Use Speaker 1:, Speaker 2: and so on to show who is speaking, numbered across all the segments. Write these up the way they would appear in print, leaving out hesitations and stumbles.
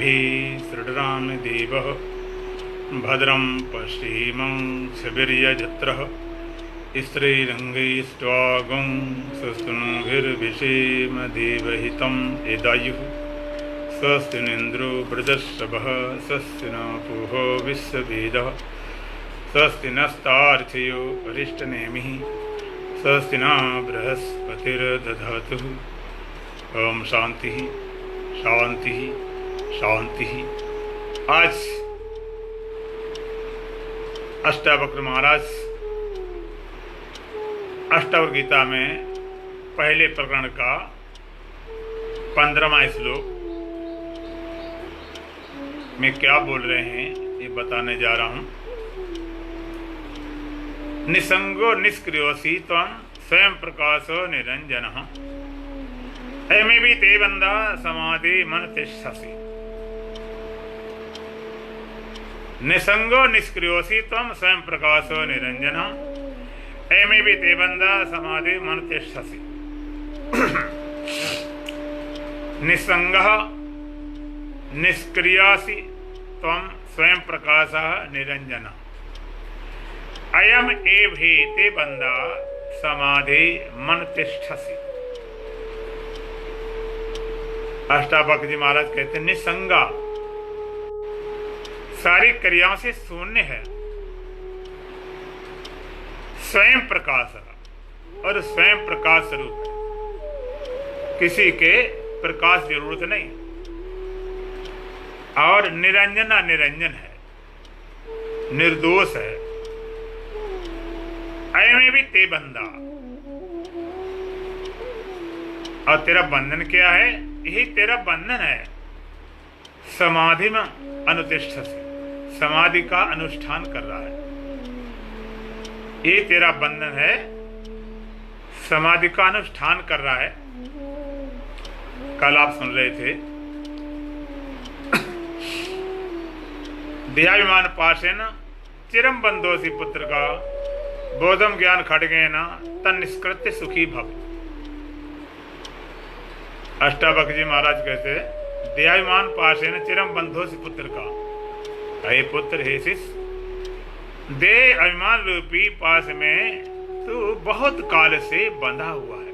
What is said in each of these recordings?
Speaker 1: श्रीराम देवः भद्रं पश्येमाक्षभिर्यजत्रः स्त्रीरङ्गैस्त्वागं सुस्तनूभिर्विषेमदेवहितं यदायुः स्वस्ति न इन्द्रो वृधश्रवः स्वस्ति न पूहो विश्ववेदः स्वस्ति नस्तार्क्ष्यो अरिष्टनेमिः स्वस्ति न बृहस्पतिर्दधातु। ओम शांति शांति शांति। आज अष्टावक्र महाराज अष्टावक्र गीता में पहले प्रकरण का 15वां श्लोक में क्या बोल रहे हैं ये बताने जा रहा हूं। निसंगो निष्क्रियोसी त्वं स्वयं प्रकाशो निरंजनः एमे भी ते बंदा समाधि मन तिष्ठसि। निसंगो निष्क्रियोसी त्वं स्वयं प्रकाशो निरंजनः एमे भी ते बंदा समाधि मन तिष्ठसि। निसंगः निष्क्रियासि त्वं स्वयं प्रकाशः निरंजनः अयम एभे ते बंदा समाधि मन तिष्ठसि। अष्टावक्र जी महाराज कहते हैं निसंगा सारी क्रियाओं से शून्य है, स्वयं प्रकाश और स्वयं प्रकाश स्वरूप है, किसी के प्रकाश जरूरत नहीं, और निरंजना निरंजन है, निर्दोष है। अयमे भी ते बंदा, और तेरा बंधन क्या है? यही तेरा बंधन है। समाधि में अनुतिष्ठ से समाधि का अनुष्ठान कर रहा है, ये तेरा बंधन है। समाधि का अनुष्ठान कर रहा है। कल आप सुन रहे थे देहाभिमान पाशेन चिरम बंधोसी पुत्र का बोधम ज्ञान खड्गेन तन्निष्कृत्य सुखी भव। अष्टावक्र जी महाराज कहते देहाभिमान पाशेन चिरम बंधोसी पुत्र का, हे पुत्र हे शिष्य, देह अभिमान रूपी पास में तू बहुत काल से बंधा हुआ है।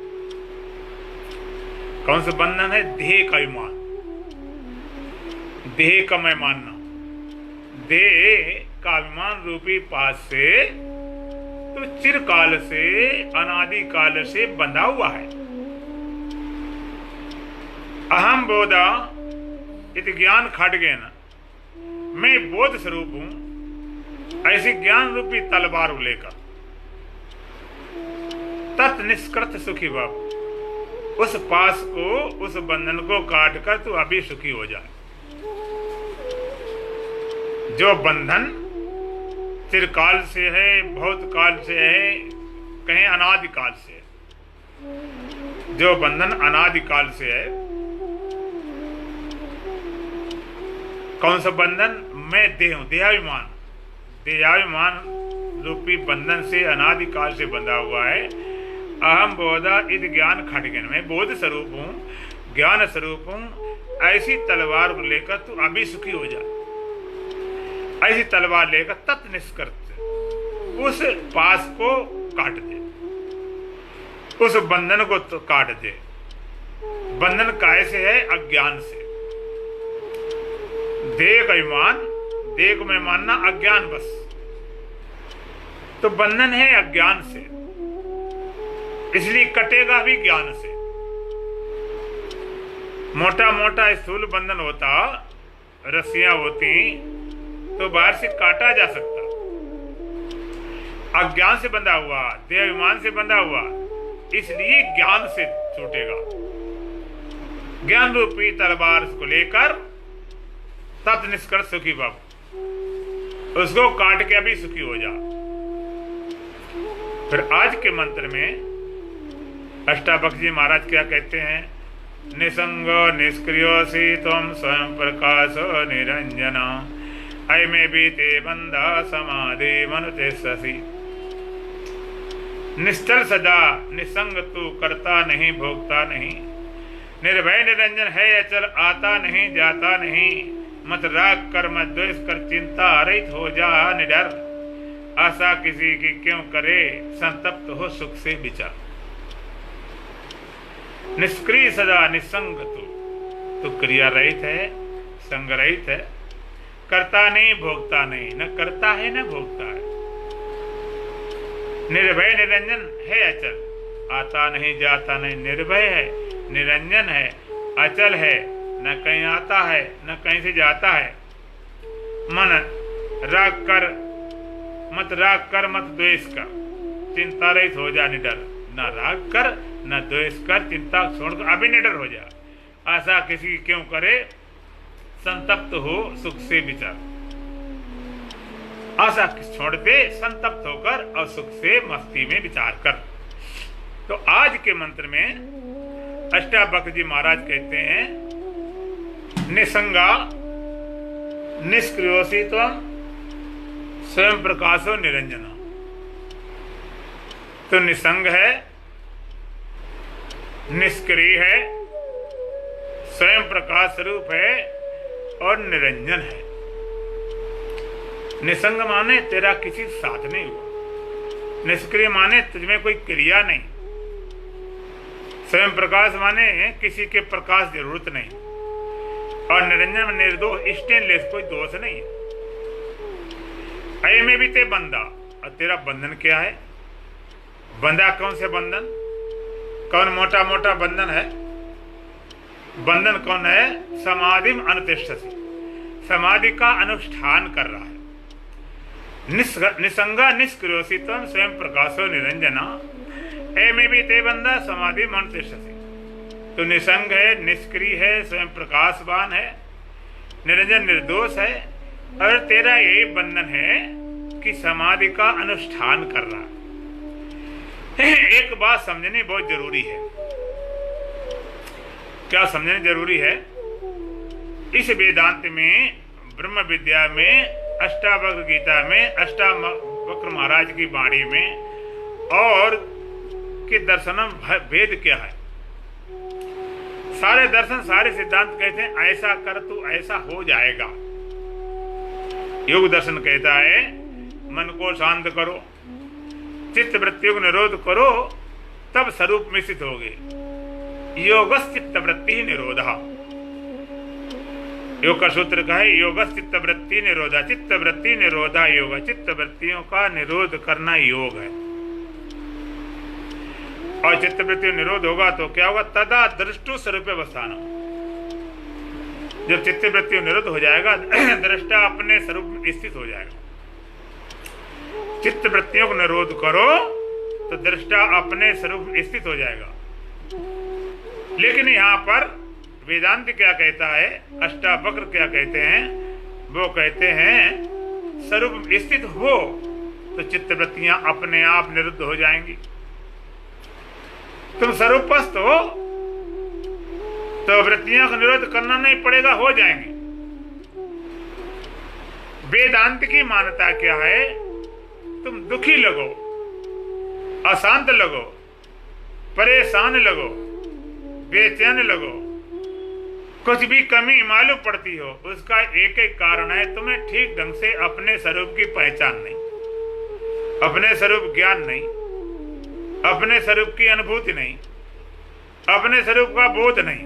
Speaker 1: कौन सा बंधन है? देह का अभिमान, देह का मैं मानना। देह का अभिमान रूपी पास से तो चिरकाल से अनादि काल से बंधा हुआ है। अहम बोधा इति ज्ञान खड्गेन, मैं बोध स्वरूप हूं, ऐसी ज्ञान रूपी तलवार लेकर तत् निष्कृत सुखी बाबू, उस पास को, उस बंधन को काट कर तू अभी सुखी हो जाए। जो बंधन चिरकाल से है, बहुत काल से है, कहीं अनादि काल से है। जो बंधन अनादि काल से है, कौन सा बंधन? मैं देह हूं, देहाभिमान, देहाभिमान रूपी बंधन से अनादि काल से बंधा हुआ है। अहम बोधा इद ज्ञान खड्गेन, मैं बोध स्वरूप हूं, ज्ञान स्वरूप हूं, ऐसी तलवार को लेकर तू अभी सुखी हो जा। ऐसी तलवार लेकर तत् निष्कृत, उस पास को काट दे, उस बंधन को तो काट दे। बंधन कैसे है? अज्ञान से। देह का अभिमान, देह को मैं मानना अज्ञान बस, तो बंधन है अज्ञान से, इसलिए कटेगा भी ज्ञान से। मोटा मोटा स्थूल बंधन होता, रस्सियां होती तो बाहर से काटा जा सकता। अज्ञान से बंधा हुआ, देह अभिमान से बंधा हुआ, इसलिए ज्ञान से छूटेगा। ज्ञान रूपी तलवार को लेकर तत् निष्कृत सुखी बाबू, उसको काट के अभी सुखी हो जा। फिर आज के मंत्र में अष्टावक्र जी महाराज क्या कहते हैं? निसंग निष्क्रियोसी त्वं स्वयं प्रकाश निरंजन अयमे भी ते बंधा समाधि मन तिष्ठसि। निश्चल सदा निसंग तू करता नहीं भोगता नहीं, निर्भय निरंजन है अचल आता नहीं जाता नहीं, मत राग कर मत द्वेष कर, चिंता रहित हो जा निडर, आशा किसी की क्यों करे, संतप्त हो सुख से विचार। निष्क्रिय सदा निसंग तू क्रिया रहित है, संग रहित है, करता नहीं भोगता नहीं, न करता है न भोगता है। निर्भय निरंजन है अचल, आता नहीं जाता नहीं, निर्भय है, निरंजन है, अचल है, न कहीं आता है न कहीं से जाता है। मन राग कर मत द्वेष कर, चिंता रहित हो जा निडर, न राग कर न द्वेष कर, चिंता छोड़कर अभी निडर हो जा, आशा किसी की क्यों करे, संतप्त हो सुख से विचार। आशा छोड़ दे, संतप्त होकर और सुख से मस्ती में विचार कर। तो आज के मंत्र में अष्टावक्र जी महाराज कहते हैं, निसंगा निष्क्रियोसी त्वं स्वयं प्रकाशो निरंजना। तो निसंग है, निष्क्रिय है, स्वयं प्रकाश स्वरूप है और निरंजन है। निसंग माने तेरा किसी साथ नहीं हुआ, निष्क्रिय माने तुझमें कोई क्रिया नहीं, स्वयं प्रकाश माने किसी के प्रकाश जरूरत नहीं, और निरंजन में निर्दोष स्टेनलेस, कोई दोष नहीं है। अय में भी ते बंदा, और तेरा बंधन क्या है? बंधा कौन से बंधन? कौन मोटा मोटा बंधन है? बंधन कौन है? समाधि में अनुतिष्ठति, समाधि का अनुष्ठान कर रहा है। निसंगा निष्क्रियोसी त्वं स्वयं प्रकाशो निरंजना, ए में भी ते बंदा समाधि में अनुतिष्ठति। तो निसंग है, निष्क्रिय है, स्वयं प्रकाशवान है, निरंजन निर्दोष है, और तेरा यही बंधन है कि समाधि का अनुष्ठान कर रहा है। एक बात समझनी बहुत जरूरी है। क्या समझनी जरूरी है? इस वेदांत में, ब्रह्म विद्या में, अष्टावक्र गीता में, अष्टावक्र महाराज की वाणी में और के दर्शनम भेद क्या है? सारे दर्शन, सारे सिद्धांत कहते हैं ऐसा कर तो ऐसा हो जाएगा। योग दर्शन कहता है मन को शांत करो, चित्त वृत्तियों को निरोध करो, तब स्वरूप में स्थित होगे। योगस चित्त वृत्ति निरोधा, योग का सूत्र का है योगस चित्त वृत्ति निरोधा, चित्त वृत्ति निरोधा योग, चित्त वृत्तियों का निरोध करना योग है। और चित्त वृत्ति निरोध होगा तो क्या होगा? तदा दृष्टु स्वरूप अवस्थान। जब चित्त वृत्ति निरोध हो जाएगा, दृष्टा अपने स्वरूप में स्थित हो जाएगा। चित्त वृत्तियों को निरोध करो तो दृष्टा अपने स्वरूप में स्थित हो जाएगा। लेकिन यहाँ पर वेदांत क्या कहता है, अष्टावक्र क्या कहते हैं? वो कहते हैं स्वरूप में स्थित हो तो चित्त वृत्तियां अपने आप निरुद्ध हो जाएंगी। तुम स्वरूपस्थ हो तो वृत्तियों का निरोध करना नहीं पड़ेगा, हो जाएंगी। वेदांत की मान्यता क्या है? तुम दुखी लगो, अशांत लगो, परेशान लगो, बेचैन लगो, कुछ भी कमी मालूम पड़ती हो, उसका एक एक कारण है तुम्हें ठीक ढंग से अपने स्वरूप की पहचान नहीं, अपने स्वरूप ज्ञान नहीं, अपने स्वरूप की अनुभूति नहीं, अपने स्वरूप का बोध नहीं,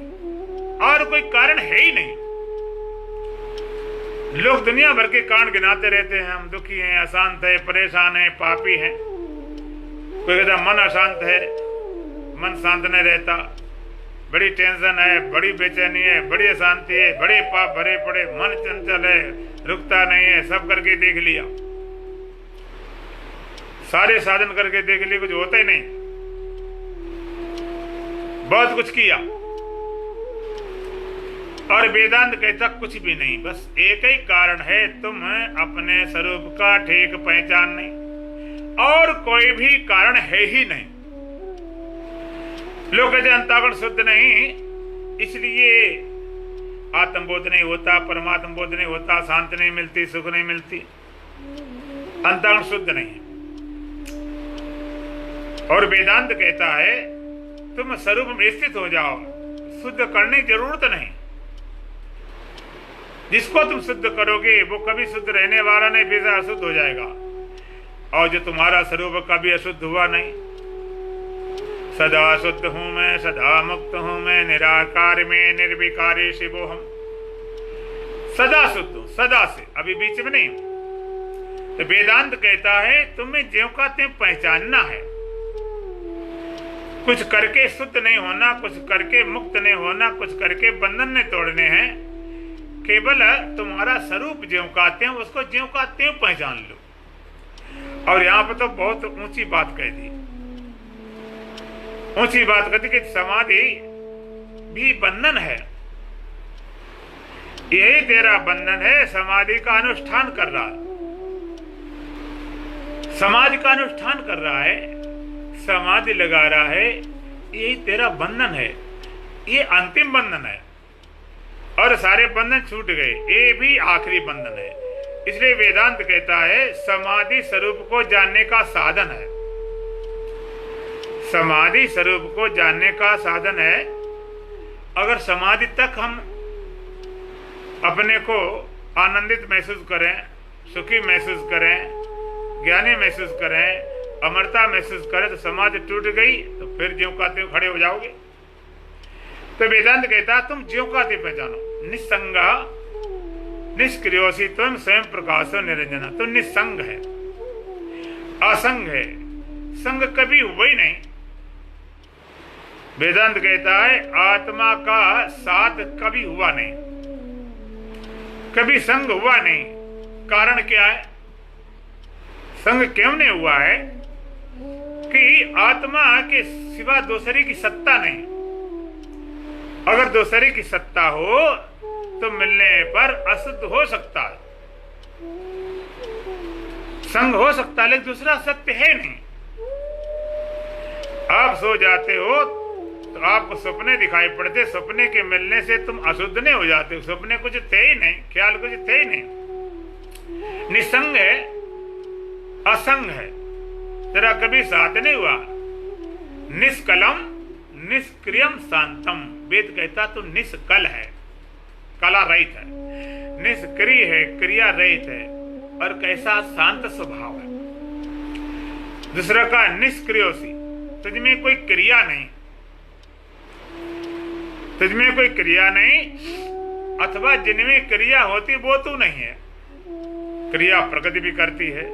Speaker 1: और कोई कारण है ही नहीं। लोग दुनिया भर के कारण गिनाते रहते हैं, हम दुखी हैं, अशांत है, परेशान है, पापी हैं। कोई कहता मन अशांत है, मन शांत नहीं रहता, बड़ी टेंशन है, बड़ी बेचैनी है, बड़ी अशांति है, बड़े पाप भरे पड़े, मन चंचल है, रुकता नहीं है, सब करके देख लिया, सारे साधन करके देख लिए, कुछ होता ही नहीं, बहुत कुछ किया। और वेदांत कहता कुछ भी नहीं, बस एक ही कारण है, तुम अपने स्वरूप का ठीक पहचान नहीं, और कोई भी कारण है ही नहीं। लोग कहते अंतःकरण शुद्ध नहीं, इसलिए आत्मबोध नहीं होता, परमात्म बोध नहीं होता, शांति नहीं मिलती, सुख नहीं मिलती। अंतःकरण शुद्ध नहीं है। और वेदांत कहता है तुम स्वरूप में स्थित हो जाओ, शुद्ध करने की जरूरत नहीं। जिसको तुम शुद्ध करोगे वो कभी शुद्ध रहने वाला नहीं, फिर अशुद्ध हो जाएगा। और जो तुम्हारा स्वरूप कभी अशुद्ध हुआ नहीं, सदा शुद्ध हूं मैं, सदा मुक्त हूं मैं, निराकार में निर्विकारी शिवोहम। सदा शुद्ध हूं, सदा से, अभी बीच में नहीं। तो वेदांत कहता है तुम्हें ज्यों का त्यों पहचानना है। कुछ करके शुद्ध नहीं होना, कुछ करके मुक्त नहीं होना, कुछ करके बंधन नहीं तोड़ने हैं। केवल तुम्हारा स्वरूप ज्यों का त्यों, उसको ज्यों का त्यों पहचान लो। और यहां पर तो बहुत ऊंची बात कह दी, ऊंची बात कहती कि समाधि भी बंधन है। यही तेरा बंधन है, समाधि का अनुष्ठान कर रहा है, समाधि का अनुष्ठान कर रहा है, समाधि लगा रहा है, यही तेरा बंधन है। ये अंतिम बंधन है और सारे बंधन छूट गए, ये भी आखिरी बंधन है। इसलिए वेदांत कहता है समाधि स्वरूप को जानने का साधन है, समाधि स्वरूप को जानने का साधन है। अगर समाधि तक हम अपने को आनंदित महसूस करें, सुखी महसूस करें, ज्ञानी महसूस करें, अमरता महसूस करें, तो समाधि टूट गई तो फिर ज्यों का त्यों खड़े हो जाओगे। तो वेदांत कहता है तुम ज्यों का त्यों पहचानो। निस्संगा निष्क्रियोसी तुम स्वयं प्रकाशो निरंजना। तुम निस्संग है, असंग है, संग कभी हुआ ही नहीं। वेदांत कहता है आत्मा का साथ कभी हुआ नहीं, कभी संग हुआ नहीं। कारण क्या है? संग क्यों नहीं हुआ है कि आत्मा के सिवा दूसरे की सत्ता नहीं। अगर दूसरे की सत्ता हो तो मिलने पर अशुद्ध हो सकता है, संग हो सकता है, लेकिन दूसरा सत्य है नहीं। आप सो जाते हो तो आपको सपने दिखाई पड़ते, सपने के मिलने से तुम अशुद्ध नहीं हो जाते हो। सपने कुछ थे ही नहीं, ख्याल कुछ थे ही नहीं। निसंग है, असंग है, तेरा कभी साथ नहीं हुआ। निष्कलम निष्क्रियम शांतम। वेद कहता तो निष्कल है, कला रहित है, निष्क्रिय है, क्रिया रहित है, और कैसा शांत स्वभाव है। दूसरा का निष्क्रियोसी, तुझमें कोई क्रिया नहीं, तुझमें कोई क्रिया नहीं, अथवा जिनमें क्रिया होती वो तू नहीं है। क्रिया प्रकृति भी करती है,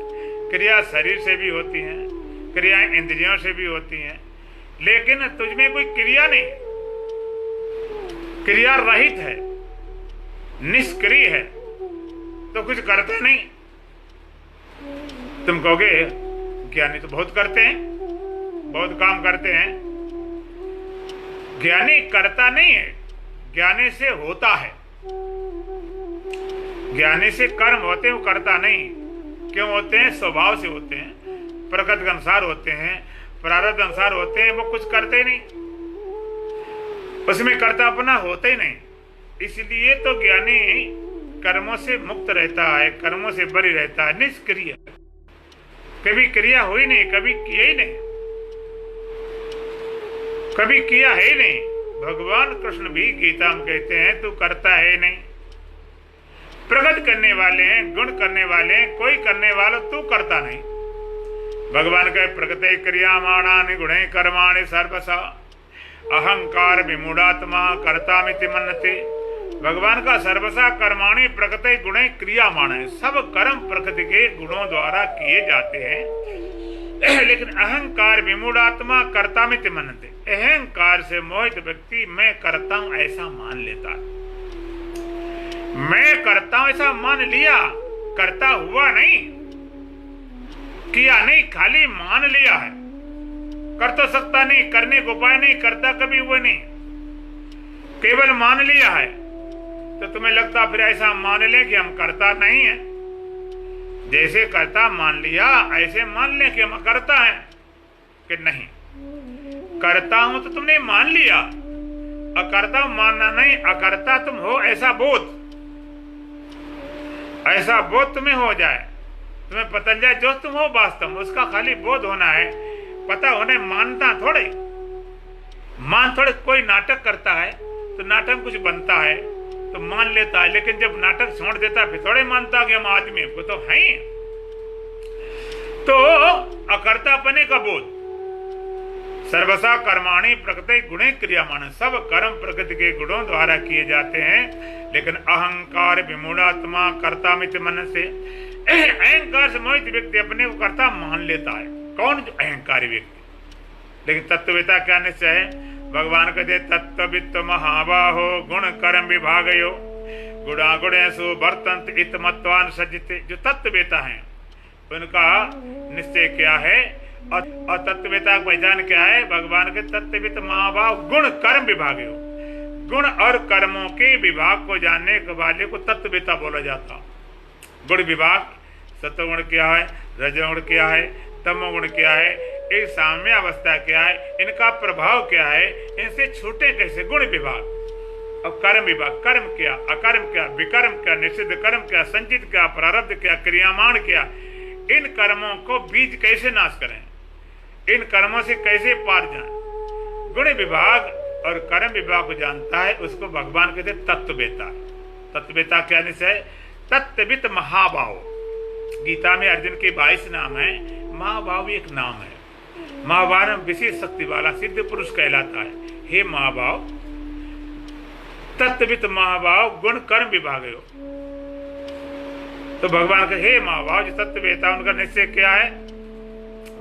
Speaker 1: क्रिया शरीर से भी होती है, क्रियाएं इंद्रियों से भी होती हैं, लेकिन तुझमें कोई क्रिया नहीं, क्रिया रहित है, निष्क्रिय है, तो कुछ करते नहीं। तुम कहोगे ज्ञानी तो बहुत करते हैं, बहुत काम करते हैं। ज्ञानी करता नहीं है, ज्ञानी से होता है। ज्ञानी से कर्म होते हैं, वो करता नहीं। क्यों होते हैं? स्वभाव से होते हैं, प्रकृति के अनुसार होते हैं, प्रारब्ध अनुसार होते हैं। वो कुछ करते नहीं, उसमें कर्ता अपना होता ही नहीं। इसलिए तो ज्ञानी कर्मों से मुक्त रहता है, कर्मों से बरी रहता है, निष्क्रिय। कभी क्रिया हुई नहीं, कभी किया ही नहीं, कभी किया है ही नहीं। भगवान कृष्ण भी गीता में कहते हैं तू करता है नहीं। प्रगट करने वाले हैं, गुण करने वाले हैं, कोई करने वाला तू करता नहीं। भगवान कहे प्रकृते क्रियामाणानि गुणे कर्माणि सर्वसा अहंकार विमूढ़ात्मा कर्तामिति मन्यते। भगवान का सर्वसा कर्माणि प्रकृते गुणे क्रियामाण है। सब कर्म प्रकृति के गुणों द्वारा किए जाते हैं, लेकिन अहंकार विमूढ़ात्मा कर्तामिति मन्यते। अहंकार से मोहित व्यक्ति मैं करता हूं ऐसा मान लेता है। मैं करता हूं ऐसा मान लिया, करता हुआ नहीं, किया नहीं, खाली मान लिया है। कर तो सकता नहीं, करने को उपाय नहीं, करता कभी हुआ नहीं, केवल मान लिया है। तो तुम्हें लगता फिर ऐसा मान ले कि हम करता नहीं है। जैसे करता मान लिया ऐसे मान ले कि हम करता है कि नहीं। करता हूं तो तुमने मान लिया, अकर्ता मानना नहीं, अकर्ता तुम हो ऐसा बोध, ऐसा बोध तुम्हें हो जाए, तुम्हें पता चल जाए जो तुम हो वास्तव में, उसका खाली बोध होना है। पता होने मानता थोड़े, मान थोड़े। कोई नाटक करता है तो नाटक कुछ बनता है, तो मान लेता है, लेकिन जब नाटक छोड़ देता फिर थोड़े मानता कि हम आदमी को तो है। तो अकर्तापने का बोध, सर्वसा कर्माणि प्रकृति गुणे क्रियामान, सब कर्म प्रकृति के गुणों द्वारा किए जाते हैं, लेकिन अहंकार विमूढ़ात्मा कर्तामित मन से, अहंकार से मोहित व्यक्ति अपने को कर्ता मान लेता है। कौन? जो अहंकारी व्यक्ति। लेकिन तत्ववेता क्या निश्चय है? भगवान कहते तत्ववित्त महाबाहो गुण कर्म विभागयो गुणा गुणेषु वर्तन्त इत मत्वान सज्जते। जो तत्ववेता हैं उनका निश्चय क्या है और तत्ववेता की पहचान क्या है? भगवान के तत्ववित्त महाभाव गुण कर्म विभाग हो, गुण और कर्मों के विभाग को जानने के वाले को तत्ववेता बोला जाता। गुण विभाग, सत्वगुण क्या है, रजोगुण क्या है, तमोगुण क्या है, एक साम्य अवस्था क्या है, इनका प्रभाव क्या है, इनसे छूटे कैसे, गुण विभाग। और कर्म विभाग, कर्म क्या, अकर्म क्या, विकर्म क्या, निषिद्ध कर्म क्या, संचित क्या, प्रारब्ध क्या, क्रियामान क्या, इन कर्मों को बीज कैसे नाश करें, इन कर्मों से कैसे पार जाएं। गुण विभाग और कर्म विभाग को जानता है, उसको भगवान कहते तत्ववेता। तत्ववेता क्या निश्चय? तत्ववित्त महाभाव। गीता में अर्जुन के 22 नाम है, महाभाव एक नाम है। महाभाव विशेष शक्ति वाला सिद्ध पुरुष कहलाता है। हे महाभाव, तत्ववित्त महाभाव गुण कर्म विभाग हो। तो भगवान के हे महाभाव जो तत्ववेता, उनका निश्चय क्या है?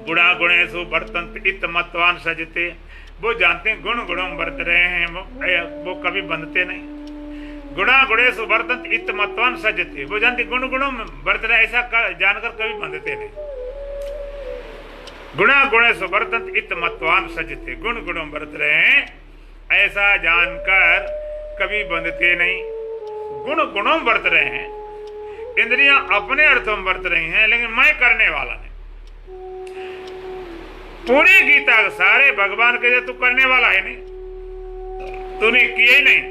Speaker 1: गुणा गुणेषु वर्तन्त इत मत्वान सजते। वो जानते हैं गुण गुणों में बरत रहे हैं, वो कभी बंधते नहीं। गुणा गुणेषु वर्तन्त इत मत्वान सजते, वो जानते गुण गुणों में बरत रहे, ऐसा जानकर कभी बंधते नहीं। गुणा गुणेषु वर्तन्त इत मत्वान सजते, गुण गुणों में बरत रहे हैं ऐसा जानकर कभी बंधते नहीं। गुण गुणों में बरत रहे हैं, इंद्रियां अपने अर्थों में बरत रही हैं, लेकिन मैं करने वाला नहीं। पूरी गीता सारे भगवान के तू करने वाला है नहीं, तूने किए नहीं।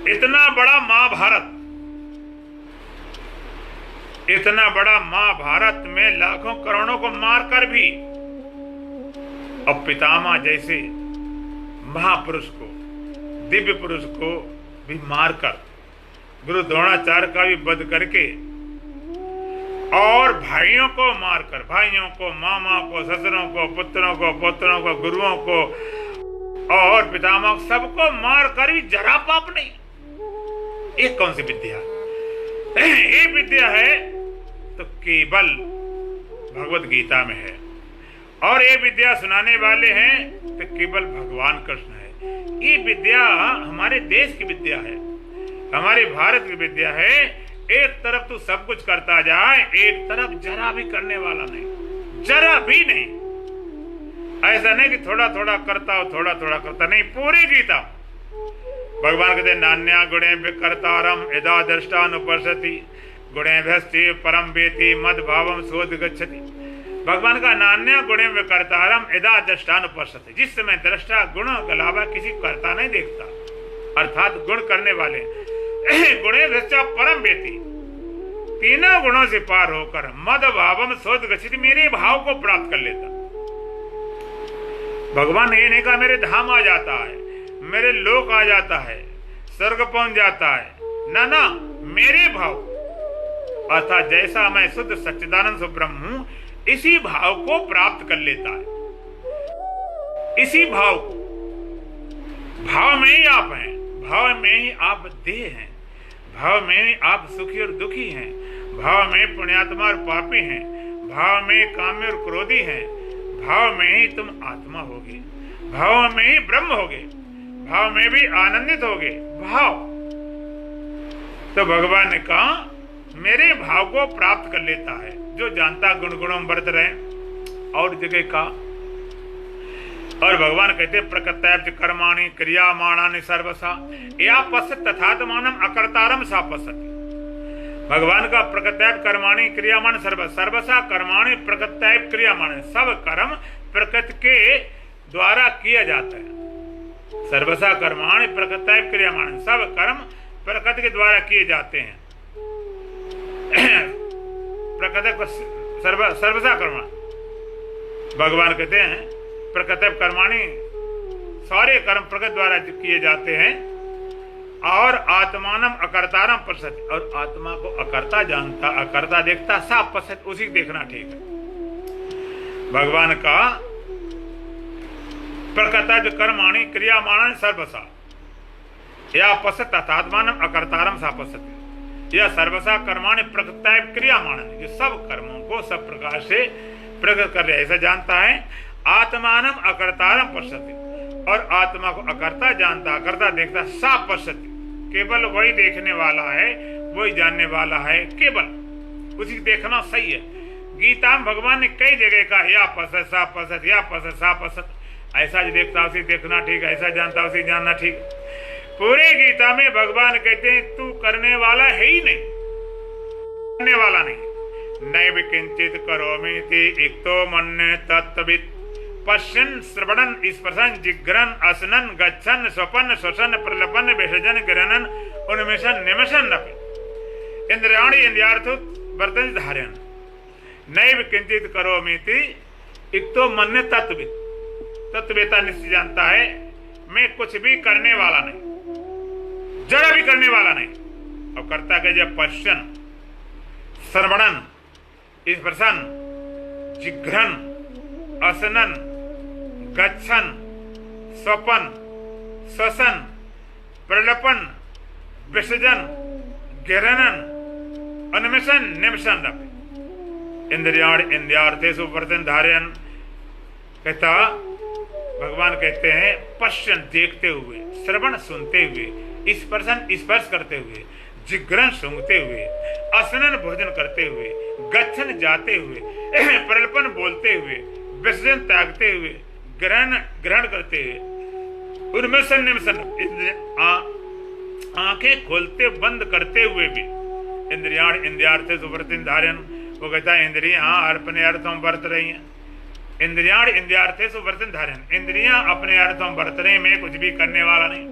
Speaker 1: इतना बड़ा महाभारत, इतना बड़ा महाभारत में लाखों करोड़ों को मारकर भी, अब पितामह जैसे महापुरुष को, दिव्य पुरुष को भी मारकर, गुरु द्रोणाचार्य का भी वध करके, और भाइयों को मारकर, भाइयों को, मामा को, ससुरों को, पुत्रों को, पौत्रों को, गुरुओं को और पितामह सबको मारकर भी जरा पाप नहीं। एक कौन सी विद्या? ये विद्या है तो केवल भगवत गीता में है, और ये विद्या सुनाने वाले हैं तो केवल भगवान कृष्ण है। ये विद्या हमारे देश की विद्या है, हमारे भारत की विद्या है। एक तरफ तू सब कुछ करता जाए, एक तरफ जरा भी करने वाला नहीं, जरा भी नहीं। ऐसा नहीं कि थोड़ा थोड़ा करता हो, थोड़ा थोड़ा करता नहीं। पूरी गीता भगवान कहते नान्या गुणे विकर्तारम यदा दृष्टानुपश्यति गुणेभ्यस्ते परम वेति मद भावम शोध गच्छति। भगवान का नान्या गुणे विकर्तारम यदा दृष्टानुपश्यति, जिस समय दृष्टा गुणों के अलावा किसी को करता नहीं देखता, अर्थात गुण करने वाले गुणेभ्यश्च परम वेति, तीनों गुणों से पार होकर मद भावम शोध गच्छति, मेरे भाव को प्राप्त कर लेता। भगवान ने ये नहीं कहा मेरे धाम आ जाता है, मेरे लोक आ जाता है, स्वर्ग पहुंच जाता है, ना ना, मेरे भाव, अर्थात जैसा मैं शुद्ध सच्चिदानंद ब्रह्म हूं, इसी भाव को प्राप्त कर लेता है। इसी भाव को, भाव में ही आप हैं, भाव में ही आप देह हैं, भाव में ही आप सुखी और दुखी हैं, भाव में पुण्यात्मा और पापी हैं, भाव में कामी और क्रोधी हैं, भाव में ही तुम आत्मा होगे, भाव में ही ब्रह्म होगे, भाव में भी आनंदित होगे। भाव तो भगवान ने कहा मेरे भाव को प्राप्त कर लेता है जो जानता गुण गुणों में बरत रहे। और जगह का, और भगवान कहते प्रकृत्या कर्माणि क्रियामाणानि सर्वसा या पश्यत तथात्मानम अकर्तारम सा पश्यति। भगवान का प्रकृत्या कर्माणि क्रियामाण सर्वसा कर्माणि प्रकृत्या क्रियामाण, सब कर्म प्रकृति के द्वारा किया जाता है। सर्वसा कर्माणि प्रकृत्या क्रियामाण, सब कर्म प्रकृति के द्वारा किए जाते हैं। प्रकृति को सर्वसा कर्माणि, भगवान कहते हैं प्रकृत्या कर्माणि, सारे कर्म प्रकृति द्वारा किए जाते हैं। और आत्मानम अकर्तारम पश्यति, और आत्मा को अकर्ता जानता, अकर्ता देखता, सा पश्यति, उसी को देखना ठीक है। भगवान का प्रकृतज कर्माणि क्रियामाण सर्वसा या पश्यत आत्मानम अकर्तारम सा पश्यति, यह सर्वसा कर्माणि प्रकृता क्रियामाण, जो सब कर्मों को सब प्रकार से प्रकट कर रहे ऐसा जानता है। आत्मानम अकर्तारम पश्यति, और आत्मा को अकर्ता जानता, अकर्ता देखता, सा पश्यति, केवल वही देखने वाला है, वही जानने वाला है, केवल उसी देखना सही है। गीता में भगवान ने कई जगह कहा या पश्यत सा पश्यत, या पश्यत सा पश्यत, ऐसा जो देखता उसी देखना ठीक, ऐसा जानता उसी जानना ठीक। पूरे गीता में भगवान कहते हैं तू करने वाला है ही नहीं, करने वाला नहीं। नैव किंचित करोमि इक्तो मन्ये तत्त्ववित्, पश्यन् श्रवणन् स्पर्शन् जिघ्रन् असनन् गच्छन् स्वपन् श्वसन् प्रलपन् विसर्जन् गृह्णन् उन्मिषन् निमिषन् अपि इंद्रियाणि इंद्रियार्थो वर्तन्ते धारयन्। नैव किंचित करोमि इक्तो मन्ये तत्त्ववित्, तत्ववेता निश्चय जानता है मैं कुछ भी करने वाला नहीं, जरा भी करने वाला नहीं। और करता के जब पश्यन् श्रवणन् स्पर्शन् जिघ्रन् असनन् गच्छन् स्वपन् श्वसन् प्रलपन् विसर्जन् गृह्णन् उन्मिषन् निमिषन् अपि इंद्रियाणि इंद्रियार्थेषु वर्तन्ते धारयन्। कहता भगवान कहते हैं पश्यन् देखते हुए, श्रवण सुनते हुए, स्पर्शन स्पर्श करते हुए, जिघ्रन सूंघते हुए, असनन भोजन करते हुए, गच्छन जाते हुए, प्रलपन बोलते हुए, विसर्जन त्यागते हुए, ग्रहण करते हुए, उन्मिषन निमिषन आंखें खोलते बंद करते हुए भी इंद्रियाण इंद्रियार्थेषु वर्तन्ते धारयन्। वो कहता है इंद्रियां अपने अर्थों बरत रही हैं, इंद्रियाण इंद्रियार्थेषु वर्तन्ते धारयन्, इंद्रियां अपने अर्थों बरत रही, मैं कुछ भी करने वाला नहीं।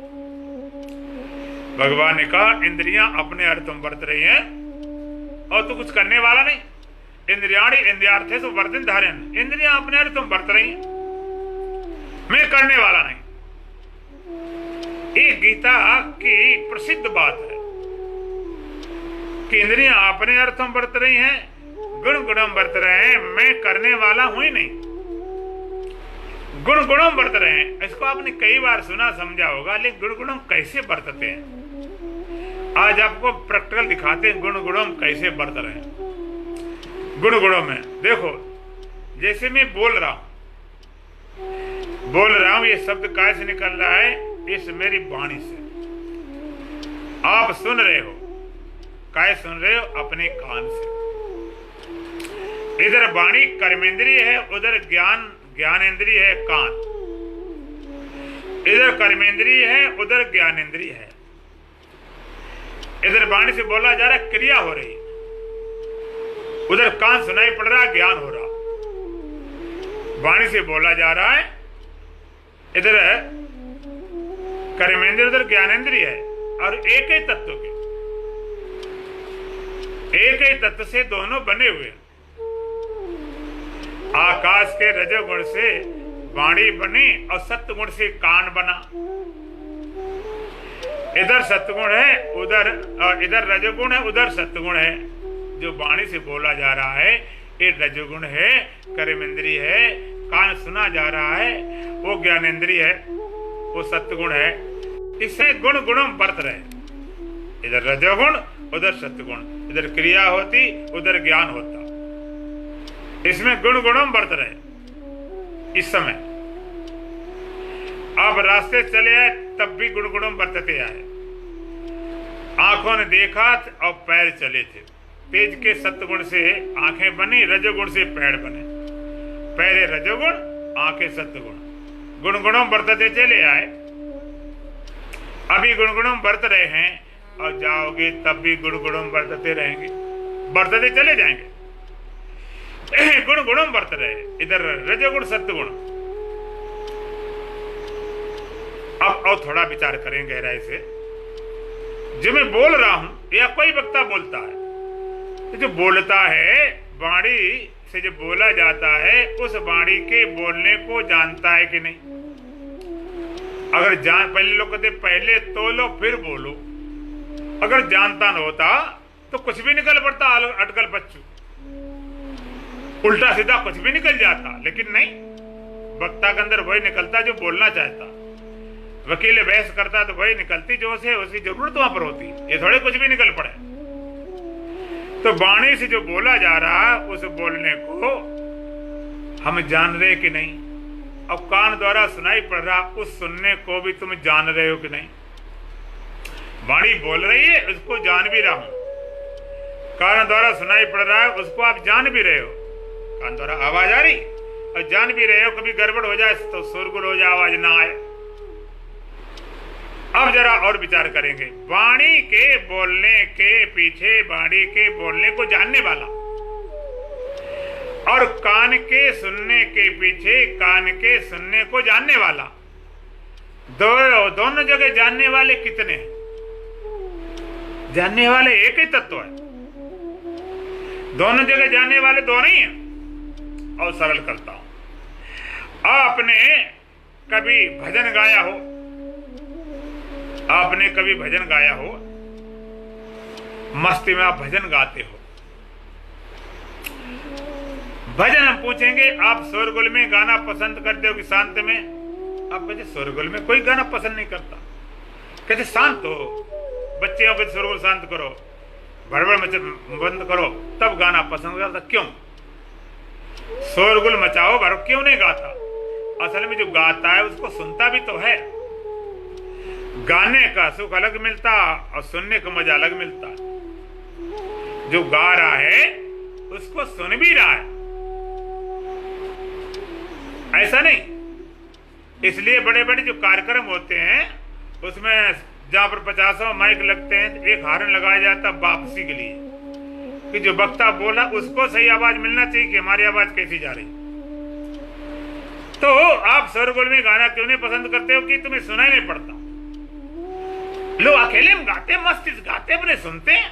Speaker 1: भगवान ने कहा इंद्रियां अपने अर्थों बरत रही हैं और तू कुछ करने वाला नहीं। इंद्रियाणि इंद्रियार्थेषु वर्तन्ते धारयन्, इंद्रियां अपने अर्थों बरत रही हैं, मैं करने वाला नहीं। ये गीता की प्रसिद्ध बात है कि इंद्रियां अपने अर्थों बरत रही हैं, गुण गुणम बरत रहे हैं, मैं करने वाला हूं ही नहीं, गुण गुणम बरत रहे हैं। इसको आपने कई बार सुना समझा होगा, लेकिन गुण गुणम कैसे बरतते हैं आज आपको प्रैक्टिकल दिखाते हैं। गुण गुणम कैसे बरत रहे हैं। गुण गुणों में देखो, जैसे मैं बोल रहा हूं, ये शब्द कैसे निकल रहा है, इस मेरी वाणी से। आप सुन रहे हो, कैसे सुन रहे हो, अपने कान से। इधर वाणी कर्मेंद्रिय है, उधर ज्ञानेंद्रिय है कान। इधर कर्मेंद्रिय है, उधर ज्ञानेंद्रिय है। इधर वाणी से बोला जा रहा है, क्रिया हो रही, उधर कान सुनाई पड़ रहा, ज्ञान हो रहा। वाणी से बोला जा रहा है, इधर कर्मेंद्रिय उधर ज्ञानेंद्रिय है, और एक ही तत्व के, एक ही तत्व से दोनों बने हुए। आकाश के रजोगुण से वाणी बनी और सत्वगुण से कान बना। इधर सत्वगुण है, इधर रजोगुण है, उधर सत्वगुण है। जो वाणी से बोला जा रहा है ये रजोगुण है, कर्मेंद्रिय है, कान सुना जा रहा है वो ज्ञानेंद्रिय है, वो सत्वगुण है। इससे गुण गुणम बरत रहे, इधर रजोगुण उधर सत्वगुण, इधर क्रिया होती उधर ज्ञान होता। इसमें गुण गुणम बरत रहे। इस समय आप रास्ते चले आए तब भी गुण गुणम बरतते आए। आंखों ने देखा और पैर चले थे, तेज के सत्वगुण से आंखें बनी, रजोगुण से पैर बने। पैरे रजोगुण, आंखें सत्वगुण, गुण गुणम बरतते चले आए। अभी गुण गुणम बरत रहे हैं और जाओगे तब भी गुण गुणम बरतते रहेंगे, बरतते चले जाएंगे। गुण गुणम बरत रहे, इधर रजोगुण सत्वगुण। अब और थोड़ा विचार करें गहराई से। जो मैं बोल रहा हूं या कोई वक्ता बोलता है, तो जो बोलता है वाणी से जो बोला जाता है, उस वाणी के बोलने को जानता है कि नहीं? अगर जान, पहले लोग कहते पहले तोलो फिर बोलो, अगर जानता न होता तो कुछ भी निकल पड़ता, अटकल बच्चू, उल्टा सीधा कुछ भी निकल जाता। लेकिन नहीं, वक्ता के अंदर वही निकलता जो बोलना चाहता, वकील बहस करता तो वही निकलती जो उसे उसकी जरूरत वहां पर होती, ये थोड़े कुछ भी निकल पड़े। तो वाणी से जो बोला जा रहा उस बोलने को हम जान रहे कि नहीं, और कान द्वारा सुनाई पड़ रहा उस सुनने को भी तुम जान रहे हो कि नहीं। वाणी बोल रही है, उसको जान भी रहा हूं, कान द्वारा सुनाई पड़ रहा है उसको आप जान भी रहे हो, कान द्वारा आवाज आ रही और जान भी रहे हो। कभी गड़बड़ हो जाए तो शोरगुल हो जाए, आवाज ना आए। अब जरा और विचार करेंगे, वाणी के बोलने के पीछे वाणी के बोलने को जानने वाला, और कान के सुनने के पीछे कान के सुनने को जानने वाला, दोनों जगह जानने वाले कितने हैं? जानने वाले एक ही तत्व है, दोनों जगह जानने वाले दो नहीं हैं। और सरल करता हूं, आपने कभी भजन गाया हो, आपने कभी भजन गाया हो, मस्ती में आप भजन गाते हो, भजन हम पूछेंगे आप शोरगुल में गाना पसंद करते हो कि शांत में? आप कहते शोरगुल में कोई गाना पसंद नहीं करता, कहते शांत हो, बच्चे हो कहते शोरगुल शांत करो, भड़बड़ बंद करो, तब गाना पसंद करता। क्यों शोरगुल मचाओ भर क्यों नहीं गाता? असल में जो गाता है उसको सुनता भी तो है, गाने का सुख अलग मिलता और सुनने का मजा अलग मिलता। जो गा रहा है उसको सुन भी रहा है, ऐसा नहीं। इसलिए बड़े बड़े जो कार्यक्रम होते हैं उसमें जहां पर 50 माइक लगते हैं तो एक हार्न लगाया जाता वापसी के लिए, कि जो वक्ता बोला उसको सही आवाज मिलना चाहिए कि हमारी आवाज कैसी जा रही। तो आप शोरगुल में गाना क्यों नहीं पसंद करते हो? कि तुम्हें सुनाई नहीं पड़ता। लोग अकेले में गाते, मस्त गाते, अपने सुनते हैं।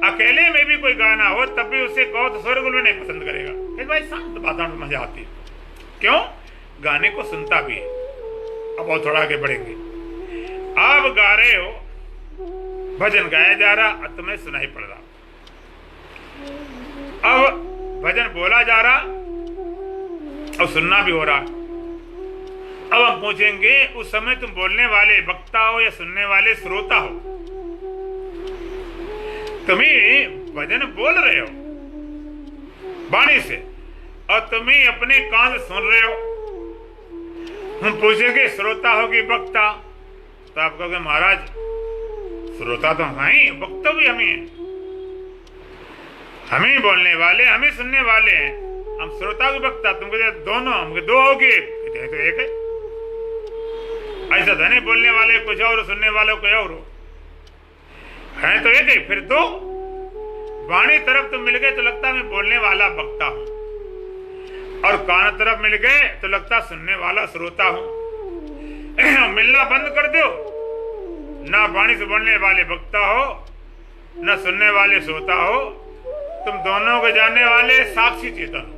Speaker 1: अकेले में भी कोई गाना हो तब भी उसे कहो तो शोरगुल में नहीं पसंद करेगा, भाई शांत वातावरण में मजा आती है। क्यों? गाने को सुनता भी है। अब और थोड़ा आगे बढ़ेंगे, आप गा रहे हो, भजन गाया जा रहा और तुम्हें सुनाई पड़ रहा, अब भजन बोला जा रहा और सुनना भी हो रहा। अब हम पूछेंगे उस समय तुम बोलने वाले वक्ता हो या सुनने वाले श्रोता हो? तुम्हें भजन बोल रहे हो वाणी से और तुम्हें अपने कान से सुन रहे हो। हम पूछेंगे श्रोता हो कि वक्ता, तो आप कहोगे महाराज श्रोता तो हम ही, वक्ता भी हम ही हैं, हम ही बोलने वाले, हम ही सुनने वाले हैं, हम श्रोता की वक्ता। तुम कहते दोनों, हम दो हो गए, तो एक है। ऐसा था नहीं, बोलने वाले कुछ और सुनने वाले कोई और हो, है तो एक है, फिर दो। वाणी तरफ तुम मिल गए तो लगता मैं बोलने वाला वक्ता हूं, और कान तरफ मिल गए तो लगता सुनने वाला श्रोता हूं। मिलना बंद कर दो, ना वाणी से बोलने वाले वक्ता हो, ना सुनने वाले श्रोता हो, तुम दोनों को जानने वाले साक्षी चेतन हो।